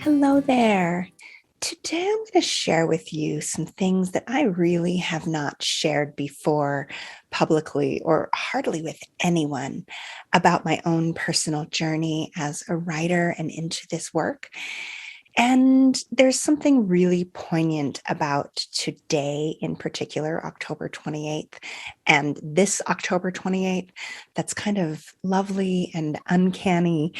Hello there. Today I'm going to share with you some things that I really have not shared before publicly or hardly with anyone about my own personal journey as a writer and into this work. And there's something really poignant about today in particular, October 28th, and this October 28th, that's kind of lovely and uncanny.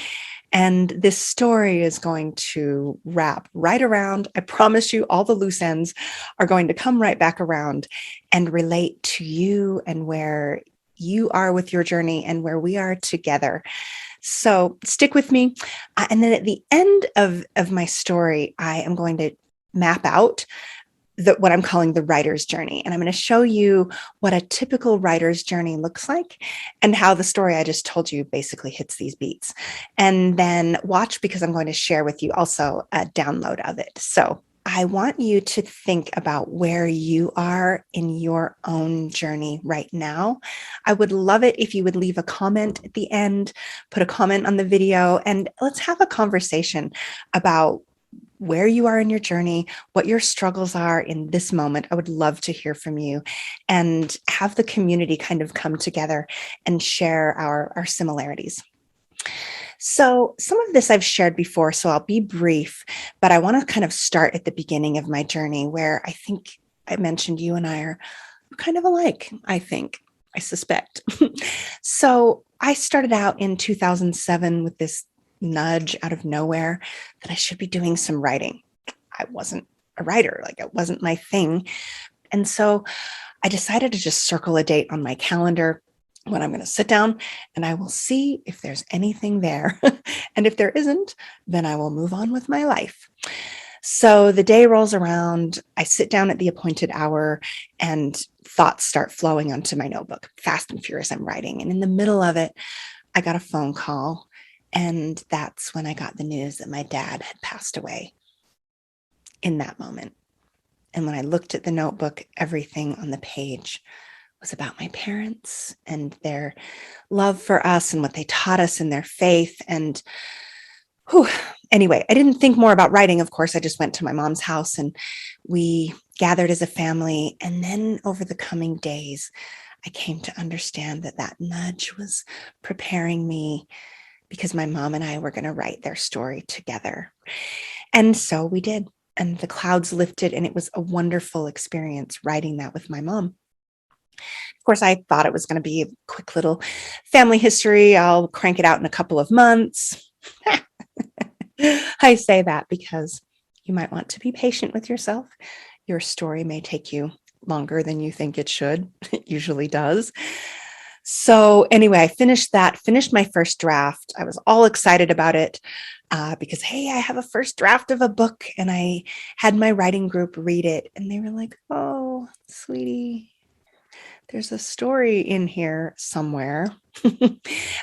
And this story is going to wrap right around. I promise you, all the loose ends are going to come right back around and relate to you and where you are with your journey and where we are together. So stick with me. And then at the end of my story, I am going to map out what I'm calling the writer's journey. And I'm going to show you what a typical writer's journey looks like and how the story I just told you basically hits these beats. And then watch, because I'm going to share with you also a download of it. So I want you to think about where you are in your own journey right now. I would love it if you would leave a comment at the end, put a comment on the video, and let's have a conversation about where you are in your journey, what your struggles are in this moment. I would love to hear from you and have the community kind of come together and share our similarities. So some of this I've shared before, so I'll be brief, but I want to kind of start at the beginning of my journey where I think I mentioned you and I are kind of alike, I suspect. So I started out in 2007 with this nudge out of nowhere that I should be doing some writing. I wasn't a writer, like it wasn't my thing. And so I decided to just circle a date on my calendar when I'm going to sit down and I will see if there's anything there. And if there isn't, then I will move on with my life. So the day rolls around, I sit down at the appointed hour and thoughts start flowing onto my notebook. Fast and furious, I'm writing. And in the middle of it, I got a phone call. And that's when I got the news that my dad had passed away in that moment. And when I looked at the notebook, everything on the page was about my parents and their love for us and what they taught us in their faith. And anyway, I didn't think more about writing, of course. I just went to my mom's house and we gathered as a family. And then over the coming days, I came to understand that that nudge was preparing me because my mom and I were going to write their story together. And so we did. And the clouds lifted, and it was a wonderful experience writing that with my mom. Of course, I thought it was going to be a quick little family history. I'll crank it out in a couple of months. I say that because you might want to be patient with yourself. Your story may take you longer than you think it should. It usually does. So anyway, I finished my first draft. I was all excited about it because, hey, I have a first draft of a book. And I had my writing group read it. And they were like, oh, sweetie, there's a story in here somewhere.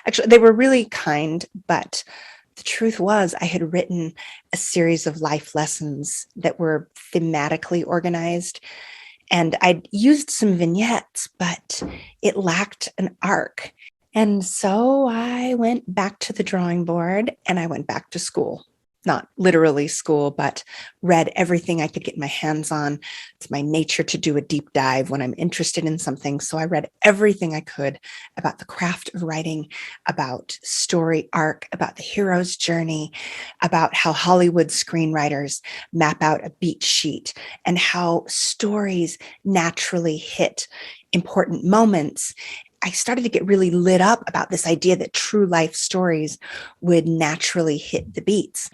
Actually, they were really kind, but the truth was I had written a series of life lessons that were thematically organized. And I'd used some vignettes, but it lacked an arc. And so I went back to the drawing board and I went back to school. Not literally school, but read everything I could get my hands on. It's my nature to do a deep dive when I'm interested in something. So I read everything I could about the craft of writing, about story arc, about the hero's journey, about how Hollywood screenwriters map out a beat sheet, and how stories naturally hit important moments. I started to get really lit up about this idea that true life stories would naturally hit the beats.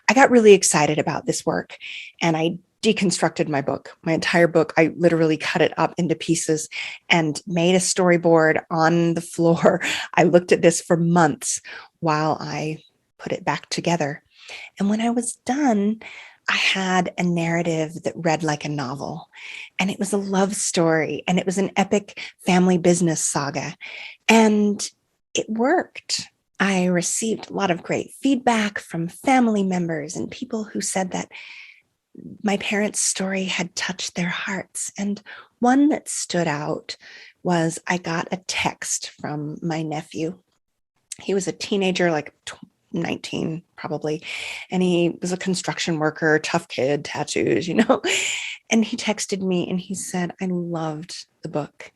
I got really excited about this work and I deconstructed my book, my entire book. I literally cut it up into pieces and made a storyboard on the floor. I looked at this for months while I put it back together. And when I was done, I had a narrative that read like a novel, and it was a love story, and it was an epic family business saga, and it worked. I received a lot of great feedback from family members and people who said that my parents' story had touched their hearts. And one that stood out was I got a text from my nephew. He was a teenager, like 19 probably. And he was a construction worker, tough kid, tattoos, And he texted me and he said, I loved the book.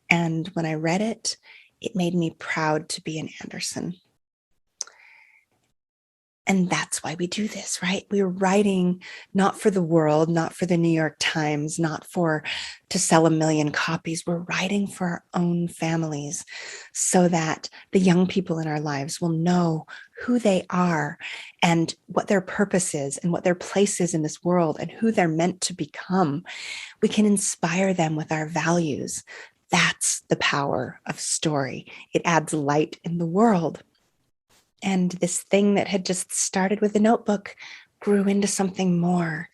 And when I read it, it made me proud to be an Anderson. And that's why we do this, right? We're writing not for the world, not for the New York Times, not to sell 1 million copies. We're writing for our own families so that the young people in our lives will know who they are and what their purpose is and what their place is in this world and who they're meant to become. We can inspire them with our values. That's the power of story. It adds light in the world. And this thing that had just started with a notebook grew into something more.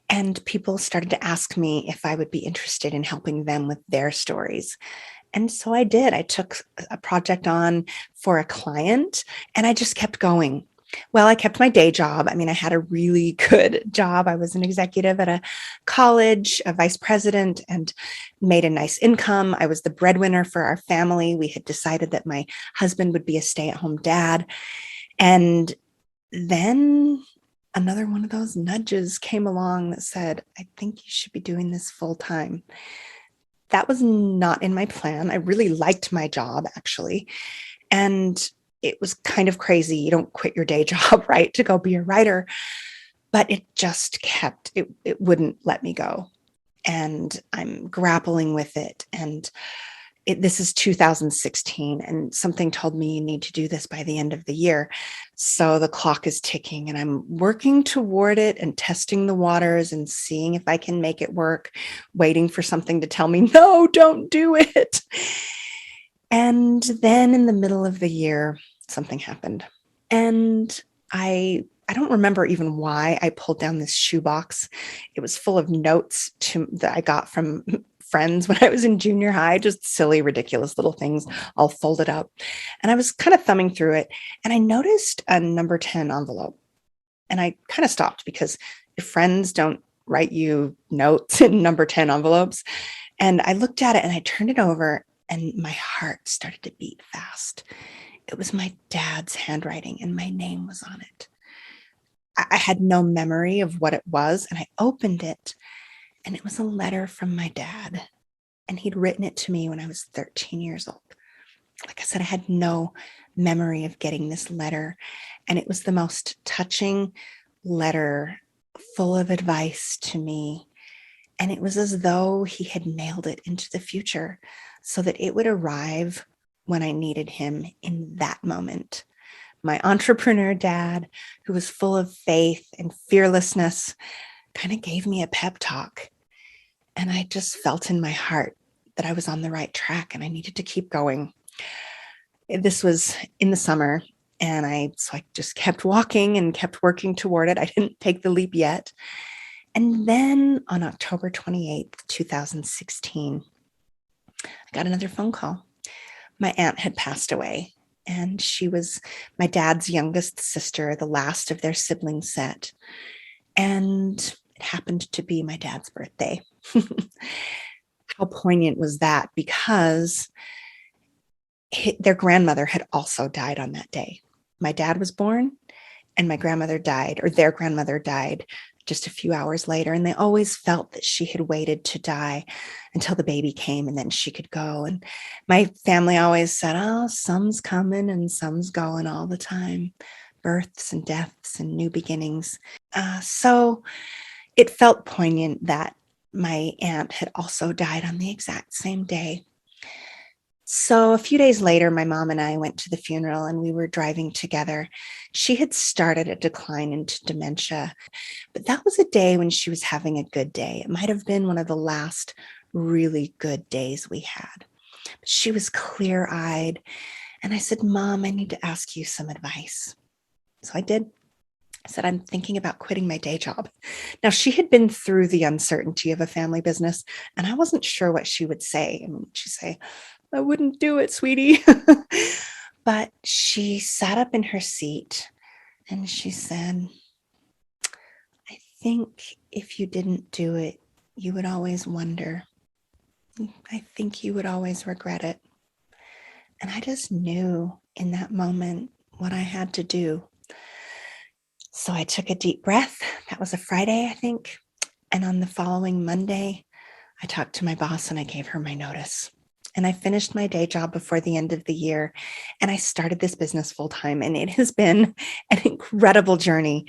And people started to ask me if I would be interested in helping them with their stories. And so I did. I took a project on for a client and I just kept going. Well, I kept my day job. I mean, I had a really good job. I was an executive at a college, a vice president, and made a nice income. I was the breadwinner for our family. We had decided that my husband would be a stay-at-home dad. And then another one of those nudges came along that said, I think you should be doing this full time. That was not in my plan. I really liked my job, actually. And it was kind of crazy. You don't quit your day job, right, to go be a writer. But it just it wouldn't let me go. And I'm grappling with it. And this is 2016, and something told me you need to do this by the end of the year. So the clock is ticking, and I'm working toward it and testing the waters and seeing if I can make it work, waiting for something to tell me, no, don't do it. And then in the middle of the year, something happened. And I don't remember even why I pulled down this shoebox. It was full of notes that I got from friends when I was in junior high, just silly, ridiculous little things all folded up. And I was kind of thumbing through it and I noticed a number 10 envelope. And I kind of stopped because if friends don't write you notes in number 10 envelopes. And I looked at it and I turned it over and my heart started to beat fast. It was my dad's handwriting and my name was on it. I had no memory of what it was. And I opened it and it was a letter from my dad. And he'd written it to me when I was 13 years old. Like I said, I had no memory of getting this letter. And it was the most touching letter, full of advice to me. And it was as though he had mailed it into the future so that it would arrive when I needed him in that moment. My entrepreneur dad, who was full of faith and fearlessness, kind of gave me a pep talk. And I just felt in my heart that I was on the right track and I needed to keep going. This was in the summer, and I just kept walking and kept working toward it. I didn't take the leap yet. And then on October 28th, 2016, I got another phone call. My aunt had passed away, and she was my dad's youngest sister, the last of their sibling set. And it happened to be my dad's birthday. How poignant was that? Because their grandmother had also died on that day. My dad was born and my grandmother died, or their grandmother died just a few hours later. And they always felt that she had waited to die until the baby came and then she could go. And my family always said, oh, some's coming and some's going all the time. Births and deaths and new beginnings. So it felt poignant that my aunt had also died on the exact same day. So a few days later, my mom and I went to the funeral and we were driving together. She had started a decline into dementia, but that was a day when she was having a good day. It might have been one of the last really good days we had. But she was clear-eyed. And I said, Mom, I need to ask you some advice. So I did. I said, I'm thinking about quitting my day job. Now, she had been through the uncertainty of a family business, and I wasn't sure what she would say. I mean, she'd say, I wouldn't do it, sweetie. But she sat up in her seat and she said, I think if you didn't do it, you would always wonder. I think you would always regret it. And I just knew in that moment what I had to do. So I took a deep breath. That was a Friday, I think. And on the following Monday, I talked to my boss and I gave her my notice. And I finished my day job before the end of the year. And I started this business full time. And it has been an incredible journey.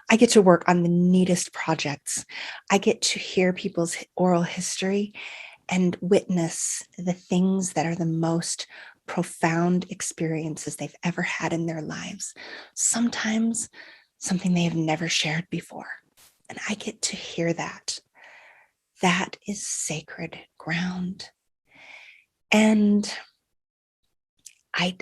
I get to work on the neatest projects. I get to hear people's oral history and witness the things that are the most profound experiences they've ever had in their lives. Sometimes something they have never shared before. And I get to hear that. That is sacred ground. And I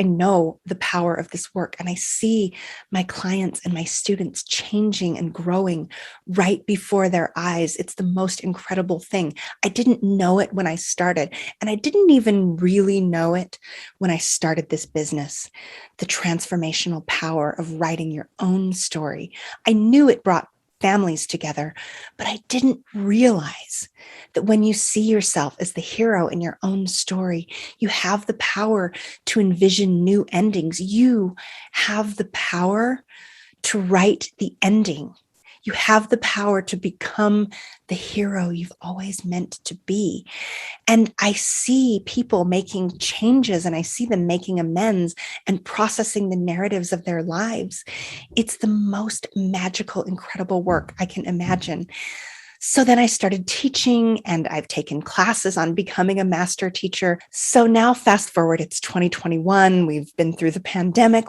know the power of this work, and I see my clients and my students changing and growing right before their eyes. It's the most incredible thing. I didn't know it when I started, and I didn't even really know it when I started this business. The transformational power of writing your own story. I knew it brought families together, but I didn't realize that when you see yourself as the hero in your own story, you have the power to envision new endings. You have the power to write the ending. You have the power to become the hero you've always meant to be. And I see people making changes, and I see them making amends and processing the narratives of their lives. It's the most magical, incredible work I can imagine. So then I started teaching, and I've taken classes on becoming a master teacher. So now fast forward, it's 2021. We've been through the pandemic.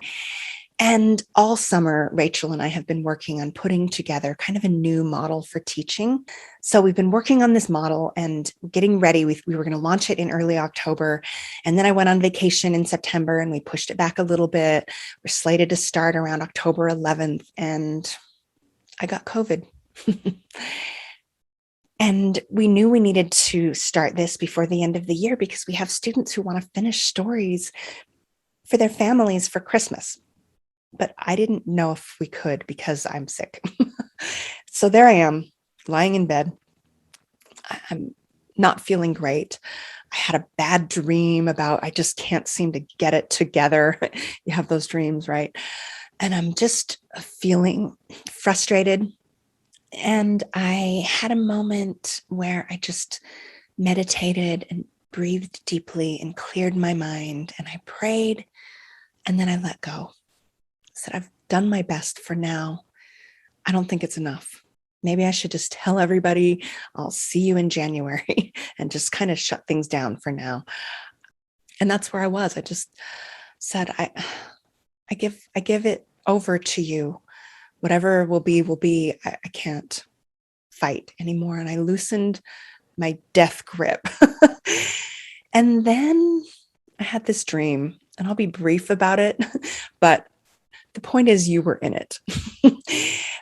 And all summer, Rachel and I have been working on putting together kind of a new model for teaching. So we've been working on this model and getting ready. We were going to launch it in early October. And then I went on vacation in September and we pushed it back a little bit. We're slated to start around October 11th. And I got COVID. And we knew we needed to start this before the end of the year because we have students who want to finish stories for their families for Christmas. But I didn't know if we could because I'm sick. So there I am, lying in bed. I'm not feeling great. I had a bad dream about I just can't seem to get it together. You have those dreams, right? And I'm just feeling frustrated. And I had a moment where I just meditated and breathed deeply and cleared my mind. And I prayed, and then I let go. Said, I've done my best for now. I don't think it's enough. Maybe I should just tell everybody I'll see you in January and just kind of shut things down for now. And that's where I was. I just said, I give it over to you. Whatever will be. I can't fight anymore. And I loosened my death grip. And then I had this dream, and I'll be brief about it, but the point is you were in it.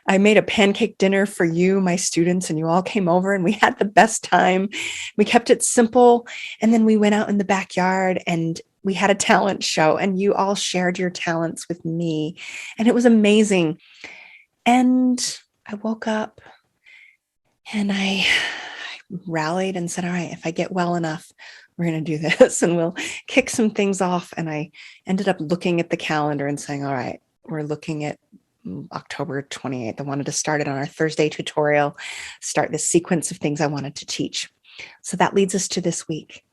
I made a pancake dinner for you, my students, and you all came over and we had the best time. We kept it simple. And then we went out in the backyard and we had a talent show, and you all shared your talents with me. And it was amazing. And I woke up and I rallied and said, all right, if I get well enough, we're going to do this and we'll kick some things off. And I ended up looking at the calendar and saying, all right, we're looking at October 28th. I wanted to start it on our Thursday tutorial, start this sequence of things I wanted to teach. So that leads us to this week.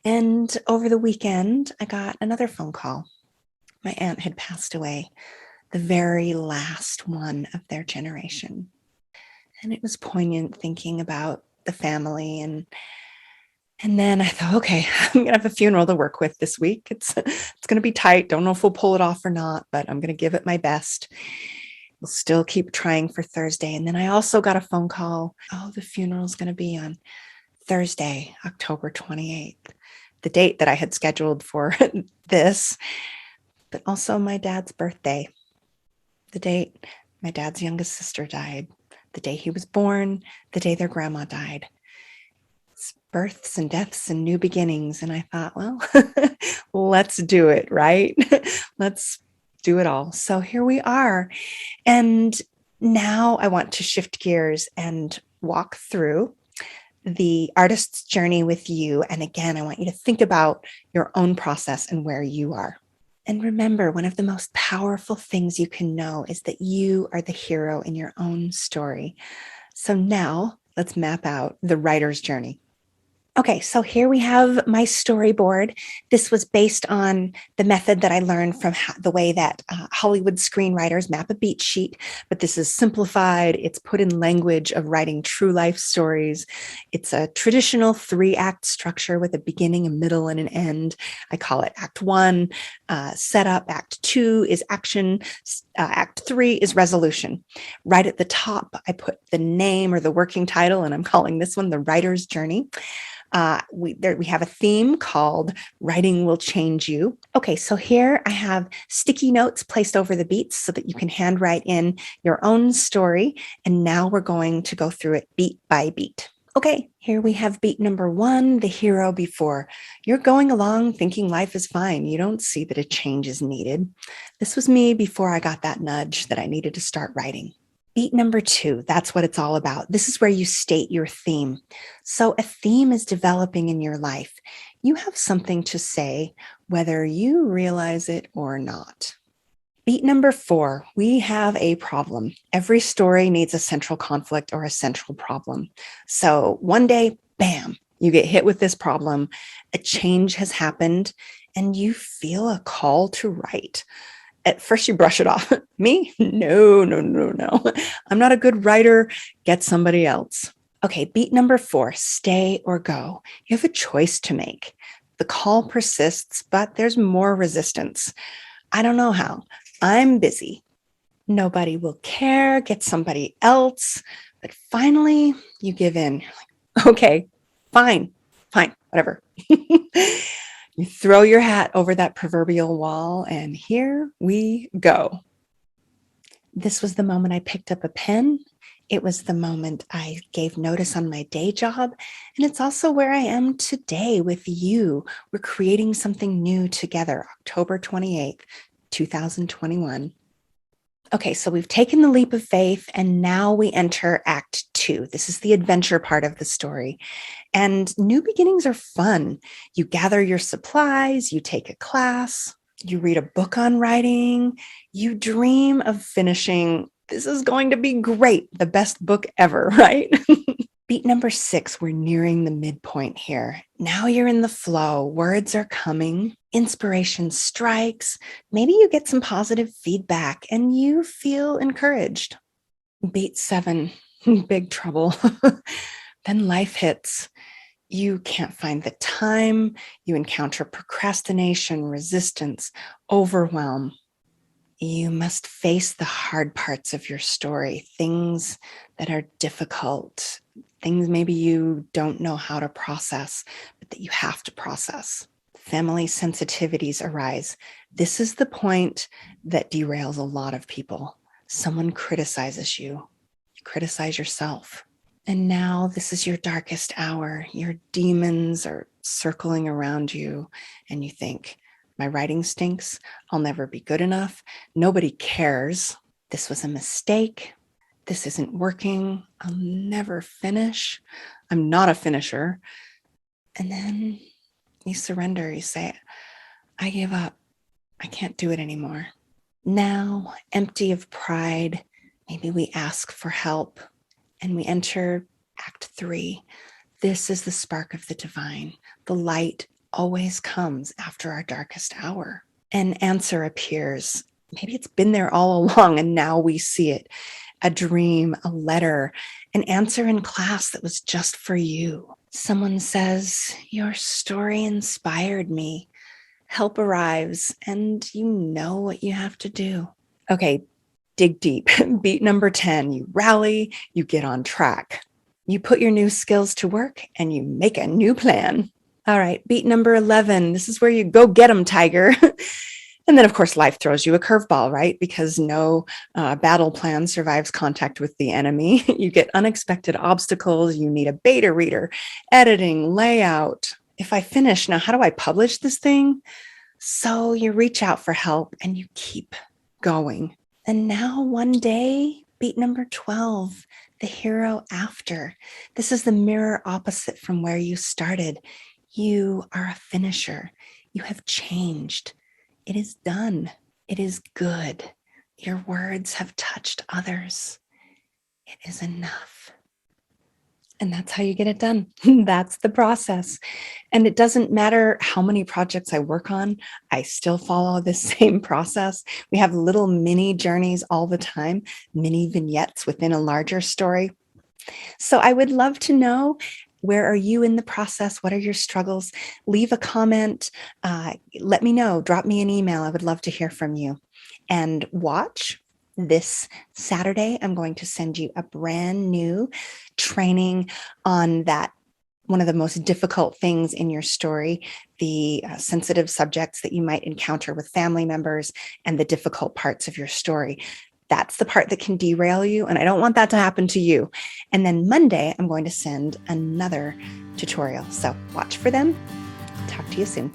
And over the weekend, I got another phone call. My aunt had passed away, the very last one of their generation. And it was poignant thinking about the family. And then I thought, okay, I'm going to have a funeral to work with this week. It's going to be tight. Don't know if we'll pull it off or not, but I'm going to give it my best. We'll still keep trying for Thursday. And then I also got a phone call. Oh, the funeral is going to be on Thursday, October 28th, the date that I had scheduled for this, but also my dad's birthday, the date my dad's youngest sister died, the day he was born, the day their grandma died. Births and deaths and new beginnings. And I thought, well, let's do it, right? Let's do it all. So here we are. And now I want to shift gears and walk through the artist's journey with you. And again, I want you to think about your own process and where you are. And remember, one of the most powerful things you can know is that you are the hero in your own story. So now let's map out the writer's journey. Okay, so here we have my storyboard. This was based on the method that I learned from the way that Hollywood screenwriters map a beat sheet, but this is simplified. It's put in language of writing true life stories. It's a traditional 3-act structure with a beginning, a middle, and an end. I call it Act 1, setup. Act 2 is action. Act 3 is resolution. Right at the top, I put the name or the working title, and I'm calling this one The Writer's Journey. We have a theme called Writing Will Change You. Okay, so here I have sticky notes placed over the beats so that you can handwrite in your own story. And now we're going to go through it beat by beat. Okay, here we have beat number 1, the hero before. You're going along thinking life is fine. You don't see that a change is needed. This was me before I got that nudge that I needed to start writing. Beat number 2, that's what it's all about. This is where you state your theme. So a theme is developing in your life. You have something to say, whether you realize it or not. Beat number 4, we have a problem. Every story needs a central conflict or a central problem. So one day, bam, you get hit with this problem. A change has happened and you feel a call to write. At first you brush it off. Me? No. I'm not a good writer. Get somebody else. Okay, beat number 4, stay or go. You have a choice to make. The call persists, but there's more resistance. I don't know how. I'm busy. Nobody will care. Get somebody else. But finally, you give in. You're like, okay, fine, whatever. You throw your hat over that proverbial wall, and here we go. This was the moment I picked up a pen. It was the moment I gave notice on my day job. And it's also where I am today with you. We're creating something new together, October 28th, 2021. Okay, so we've taken the leap of faith, and now we enter Act 2. This is the adventure part of the story. And new beginnings are fun. You gather your supplies, you take a class, you read a book on writing, you dream of finishing. This is going to be great, the best book ever, right? Beat number 6, we're nearing the midpoint here. Now you're in the flow. Words are coming. Inspiration strikes. Maybe you get some positive feedback and you feel encouraged. Beat 7, big trouble. Then life hits. You can't find the time. You encounter procrastination, resistance, overwhelm. You must face the hard parts of your story, things that are difficult, things maybe you don't know how to process, but that you have to process. Family sensitivities arise. This is the point that derails a lot of people. Someone criticizes you. You criticize yourself. And now this is your darkest hour. Your demons are circling around you, and you think, my writing stinks. I'll never be good enough. Nobody cares. This was a mistake. This isn't working. I'll never finish. I'm not a finisher. And then you surrender. You say, I give up. I can't do it anymore. Now, empty of pride, maybe we ask for help and we enter Act 3. This is the spark of the divine. The light always comes after our darkest hour. An answer appears. Maybe it's been there all along and now we see it. A dream, a letter, an answer in class that was just for you. Someone says, your story inspired me. Help arrives and you know what you have to do. Okay, dig deep. Beat number 10, you rally, you get on track. You put your new skills to work and you make a new plan. All right, beat number 11. This is where you go get them, tiger. And then, of course, life throws you a curveball, right? Because no battle plan survives contact with the enemy. You get unexpected obstacles. You need a beta reader, editing, layout. If I finish, now how do I publish this thing? So you reach out for help and you keep going. And now one day, beat number 12, the hero after. This is the mirror opposite from where you started. You are a finisher. You have changed. It is done. It is good. Your words have touched others. It is enough. And that's how you get it done. That's the process. And it doesn't matter how many projects I work on, I still follow the same process. We have little mini journeys all the time, mini vignettes within a larger story. So I would love to know, where are you in the process? What are your struggles? Leave a comment. Let me know. Drop me an email. I would love to hear from you. And watch this Saturday. I'm going to send you a brand new training on that. One of the most difficult things in your story, the sensitive subjects that you might encounter with family members and the difficult parts of your story. That's the part that can derail you. And I don't want that to happen to you. And then Monday, I'm going to send another tutorial. So watch for them. Talk to you soon.